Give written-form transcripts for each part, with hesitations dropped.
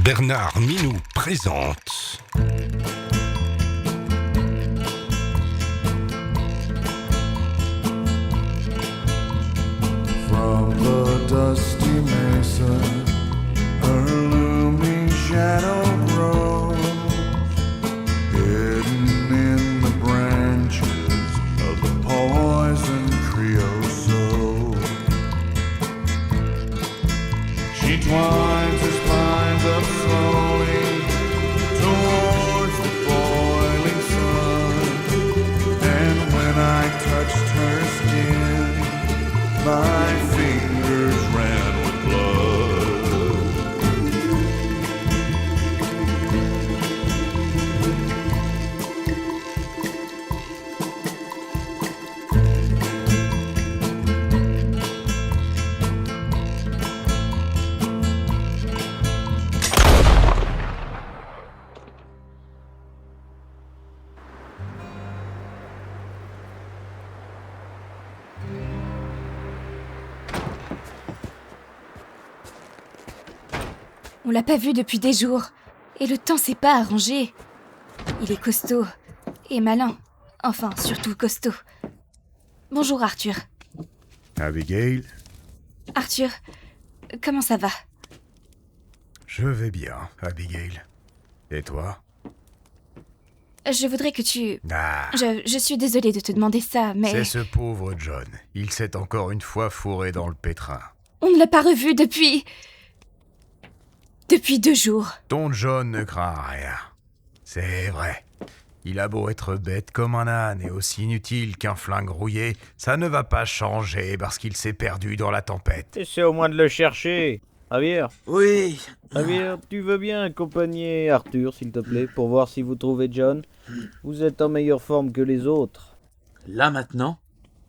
Bernard Minou présente. From the dusty mesa, her looming shadow grows, hidden in the branches of the poison creosote. She twines her spines up slowly towards the boiling sun, and when I touched her skin, my fingers ran with blood. On l'a pas vu depuis des jours, et le temps s'est pas arrangé. Il est costaud, et malin. Enfin, surtout costaud. Bonjour Arthur. Abigail, Arthur, comment ça va? je vais bien, Abigail. Et toi? Je voudrais que tu... Ah, Je suis désolée de te demander ça, mais... c'est ce pauvre John. Il s'est encore une fois fourré dans le pétrin. On ne l'a pas revu depuis 2 jours. Ton John ne craint rien. C'est vrai. Il a beau être bête comme un âne et aussi inutile qu'un flingue rouillé, ça ne va pas changer parce qu'il s'est perdu dans la tempête. Essaie au moins de le chercher. Javier, Oui. Javier, tu veux bien accompagner Arthur, s'il te plaît, pour voir si vous trouvez John? Vous êtes en meilleure forme que les autres. Là maintenant?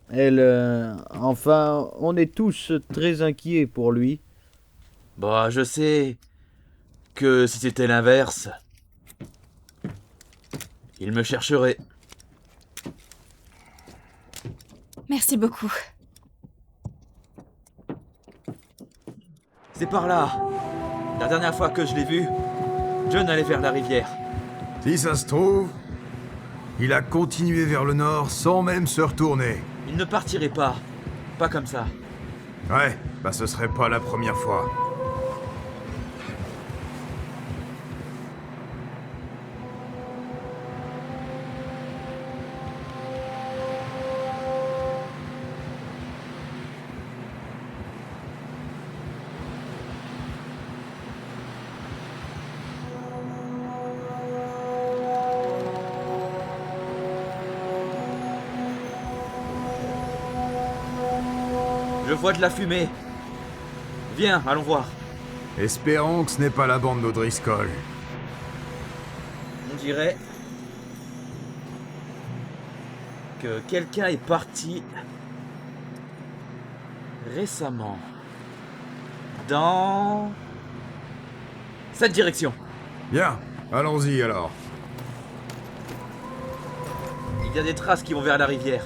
Enfin, on est tous très inquiets pour lui. Bah, je sais que si c'était l'inverse, il me chercherait. Merci beaucoup. C'est par là. La dernière fois que je l'ai vu, John allait vers la rivière. Si ça se trouve, il a continué vers le nord sans même se retourner. Il ne partirait pas. Pas comme ça. Ouais, bah ce serait pas la première fois. Je vois de la fumée. Viens, allons voir. Espérons que ce n'est pas la bande d'Odriscoll. On dirait que quelqu'un est parti récemment dans cette direction. Bien, allons-y alors. Il y a des traces qui vont vers la rivière.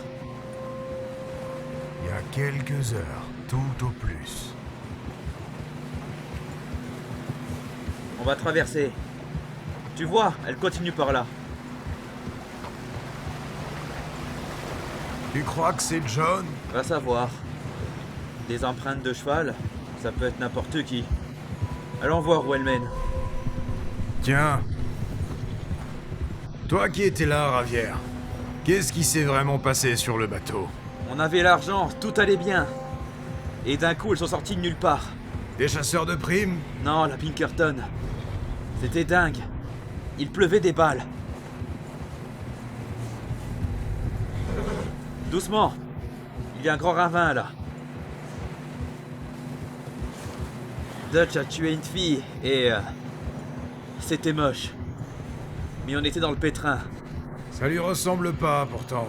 Il y a quelques heures, tout au plus. On va traverser. Tu vois, elle continue par là. Tu crois que c'est John? Va savoir. Des empreintes de cheval, ça peut être n'importe qui. Allons voir où elle mène. Tiens. Toi qui étais là, Ravière, qu'est-ce qui s'est vraiment passé sur le bateau? On avait l'argent, tout allait bien. Et d'un coup, ils sont sortis de nulle part. Des chasseurs de primes? Non, la Pinkerton. C'était dingue. Il pleuvait des balles. Doucement. Il y a un grand ravin là. Dutch a tué une fille et... c'était moche. Mais on était dans le pétrin. Ça lui ressemble pas, pourtant.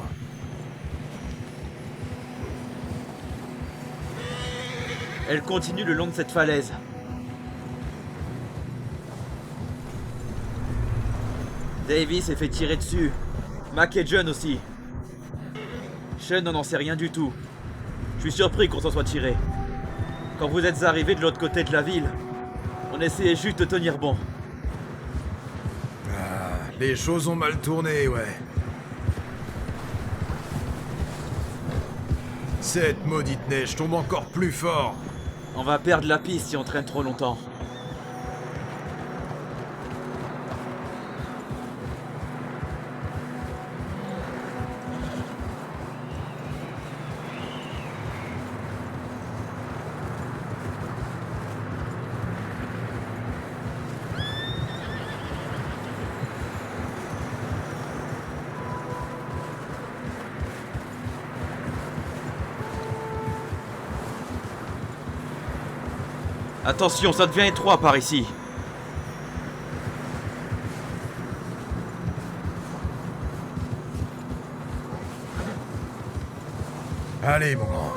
Elle continue le long de cette falaise. Davy s'est fait tirer dessus. Mac et John aussi. Sean n'en sait rien du tout. Je suis surpris qu'on s'en soit tiré. Quand vous êtes arrivés de l'autre côté de la ville, On essayait juste de tenir bon. Les choses ont mal tourné, ouais. Cette maudite neige tombe encore plus fort. On va perdre la piste si on traîne trop longtemps. Attention, ça devient étroit par ici. Allez, mon grand.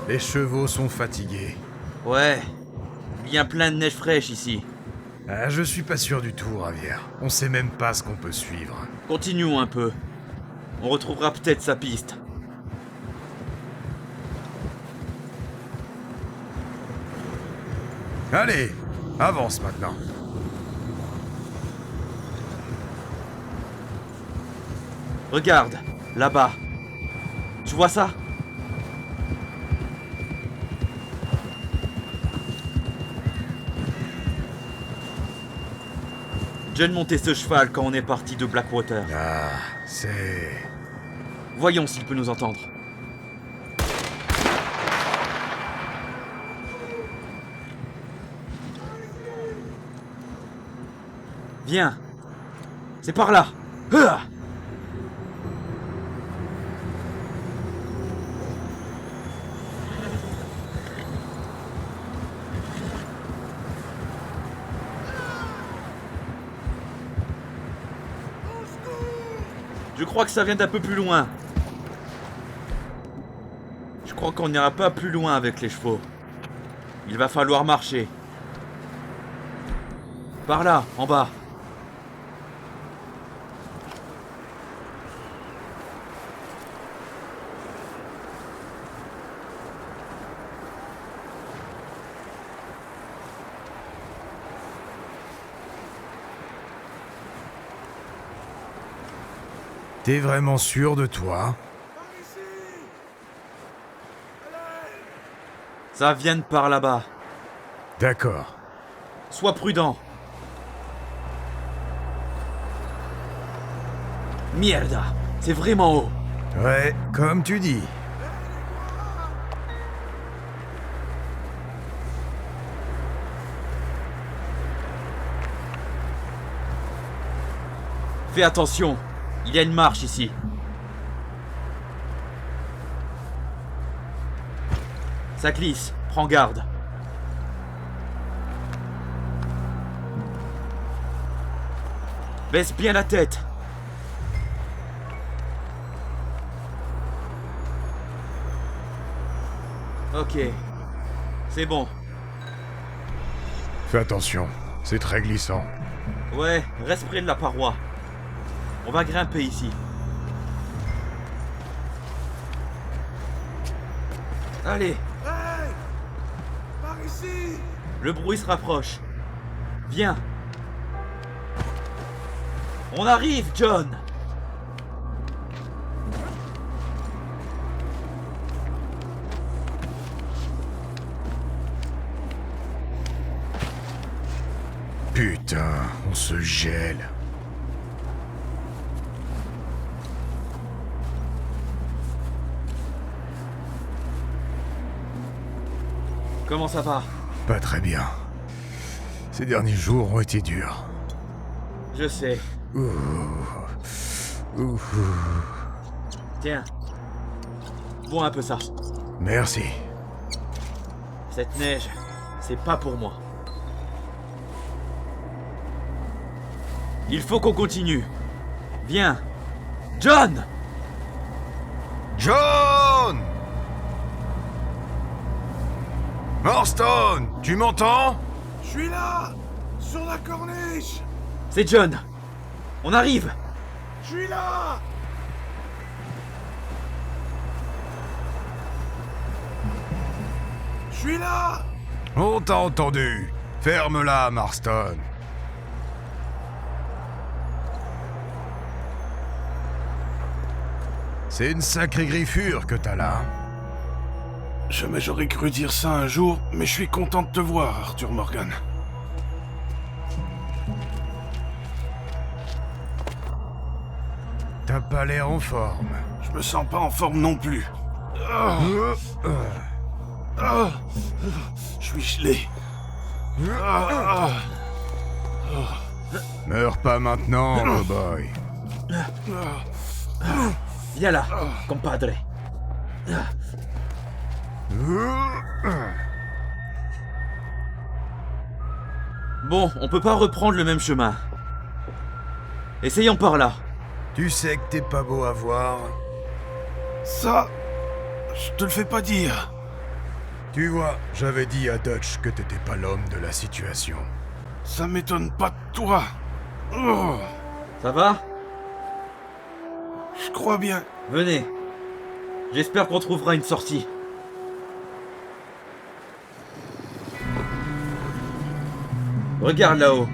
Les chevaux sont fatigués. Ouais, bien plein de neige fraîche ici. Ah, je suis pas sûr du tout, Ravière. On sait même pas ce qu'on peut suivre. Continuons un peu. On retrouvera peut-être sa piste. Allez, avance maintenant. Regarde, là-bas. Tu vois ça? John montait ce cheval quand on est parti de Blackwater. Ah, c'est... Voyons s'il peut nous entendre. Viens. C'est par là. Je crois que ça vient d'un peu plus loin. Je crois qu'on n'ira pas plus loin avec les chevaux. Il va falloir marcher. Par là, en bas. T'es vraiment sûr de toi? Ça vient de par là-bas. D'accord. Sois prudent. Mierda, c'est vraiment haut. Ouais, comme tu dis. Fais attention, il y a une marche ici. Ça glisse, prends garde. Baisse bien la tête. Ok, c'est bon. Fais attention, c'est très glissant. Ouais, reste près de la paroi. On va grimper ici. Allez. Hey! Par ici! Le bruit se rapproche. Viens. On arrive, John. Putain, on se gèle. Comment ça va? Pas très bien. Ces derniers jours ont été durs. Je sais. Ouh. Tiens. Bois un peu ça. Merci. Cette neige, c'est pas pour moi. Il faut qu'on continue. Viens. John! John! Morston, tu m'entends? Je suis là! Sur la corniche! C'est John. On arrive. Je suis là! Je suis là! On t'a entendu. Ferme-la, Marston. C'est une sacrée griffure que t'as là. Jamais j'aurais cru dire ça un jour, mais je suis content de te voir, Arthur Morgan. T'as pas l'air en forme. Je me sens pas en forme non plus. Je suis gelé. Meurs pas maintenant, cowboy. Viens là, compadre. Bon, on peut pas reprendre le même chemin. Essayons par là. Tu sais que t'es pas beau à voir. Ça, je te le fais pas dire. Tu vois, j'avais dit à Dutch que t'étais pas l'homme de la situation. Ça m'étonne pas de toi. Oh, Ça va? je crois bien. Venez. J'espère qu'on trouvera une sortie. Regarde là-haut.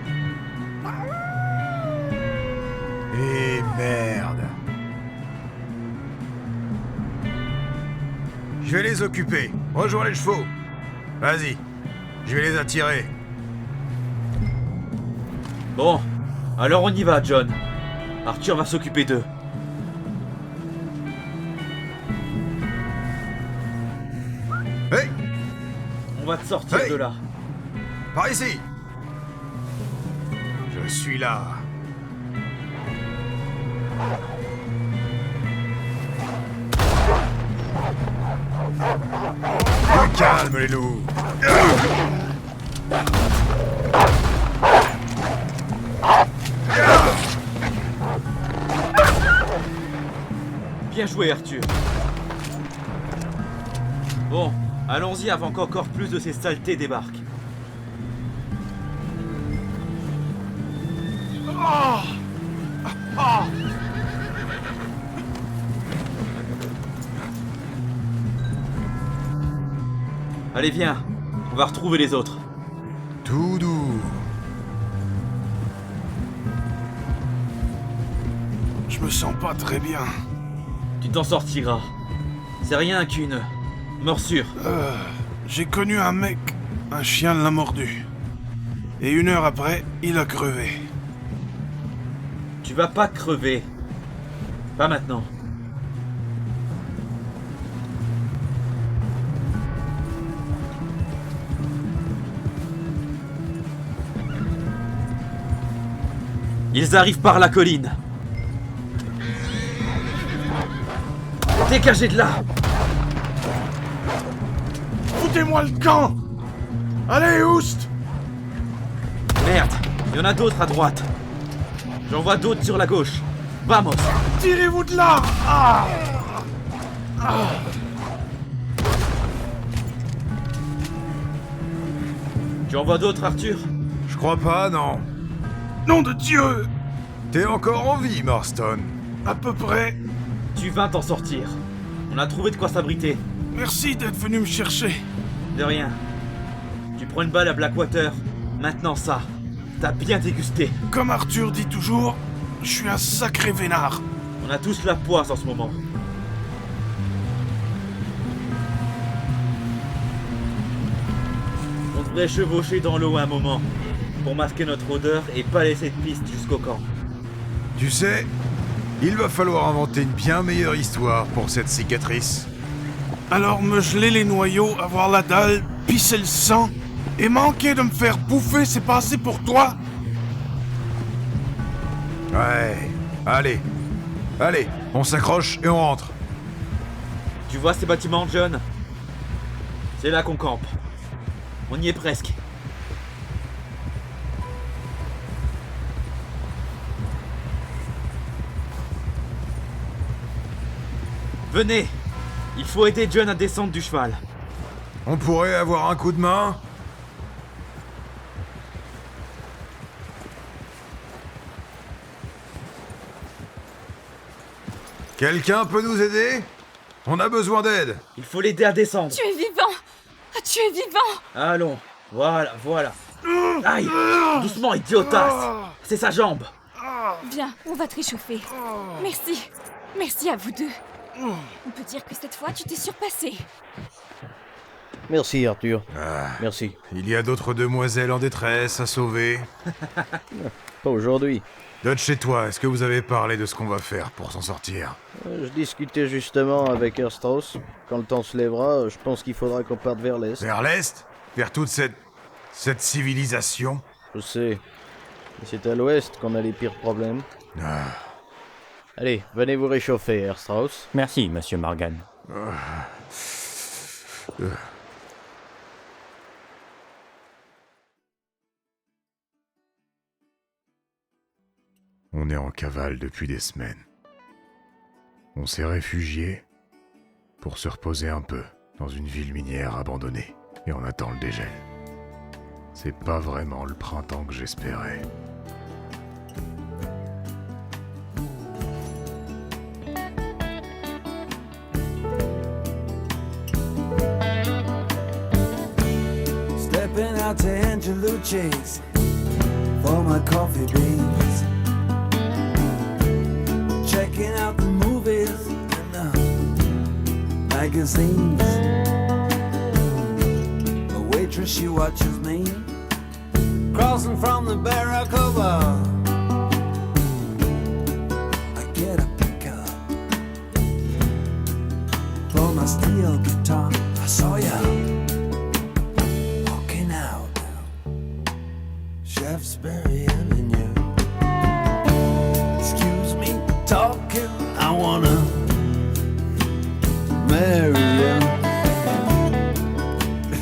Eh merde. Je vais les occuper. Rejoins les chevaux. Vas-y. Je vais les attirer. Bon, alors on y va, John. Arthur va s'occuper d'eux. Hey! On va te sortir Hey. de là. Par ici! Je suis là. Calme les loups. Bien joué, Arthur. Bon, allons-y avant qu'encore plus de ces saletés débarquent. Allez, viens. On va retrouver les autres. Tout doux. Je me sens pas très bien. Tu t'en sortiras. C'est rien qu'une morsure. J'ai connu un mec, un chien l'a mordu. Et 1 heure après, il a crevé. Tu vas pas crever. Pas maintenant. Ils arrivent par la colline. Dégagez de là! Foutez-moi le camp! Allez, Oust! Merde, il y en a d'autres à droite. J'en vois d'autres sur la gauche. Vamos! Tirez-vous de là! Ah! Tu en vois d'autres, Arthur? Je crois pas, non. Nom de Dieu! T'es encore en vie, Marston. À peu près. Tu vas t'en sortir. On a trouvé de quoi s'abriter. Merci d'être venu me chercher. De rien. Tu prends une balle à Blackwater. Maintenant ça. T'as bien dégusté. Comme Arthur dit toujours, je suis un sacré vénard. On a tous la poisse en ce moment. On devrait chevaucher dans l'eau un moment. Pour masquer notre odeur et pas laisser de piste jusqu'au camp. Tu sais, il va falloir inventer une bien meilleure histoire pour cette cicatrice. Alors me geler les noyaux, avoir la dalle, pisser le sang, et manquer de me faire bouffer, c'est pas assez pour toi? Ouais, allez. Allez, on s'accroche et on rentre. Tu vois ces bâtiments, John? C'est là qu'on campe. On y est presque. Venez! Il faut aider John à descendre du cheval. On pourrait avoir un coup de main? Quelqu'un peut nous aider? On a besoin d'aide. Il faut l'aider à descendre. Tu es vivant! Tu es vivant! Allons, voilà. Aïe! Doucement, idiotasse! C'est sa jambe! Viens, on va te réchauffer. Merci. Merci à vous deux. On peut dire que cette fois, tu t'es surpassé. Merci, Arthur. Merci. Il y a d'autres demoiselles en détresse à sauver. Pas aujourd'hui. Dodge, chez toi, est-ce que vous avez parlé de ce qu'on va faire pour s'en sortir? Je discutais justement avec Erstrauss. Quand le temps se lèvera, je pense qu'il faudra qu'on parte vers l'est. Vers l'est? Vers toute cette civilisation? Je sais. Mais c'est à l'ouest qu'on a les pires problèmes. Allez, venez vous réchauffer, Erstrauss. Merci, monsieur Morgan. On est en cavale depuis des semaines. On s'est réfugié pour se reposer un peu dans une ville minière abandonnée et on attend le dégel. C'est pas vraiment le printemps que j'espérais. Stepping out to Angelucci's for my coffee beans. Checking out the movies and the magazines. A waitress, she watches me crossing from the Barracuda. I get a pickup, pull my steel guitar. I saw ya walking out, Shaftesbury Avenue. Excuse me talking, I wanna marry you.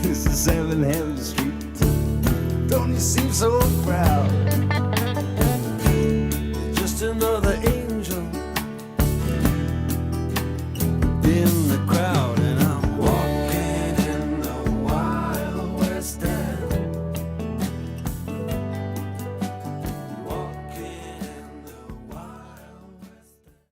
This is 7 Heaven Street. Don't you seem so proud? Just another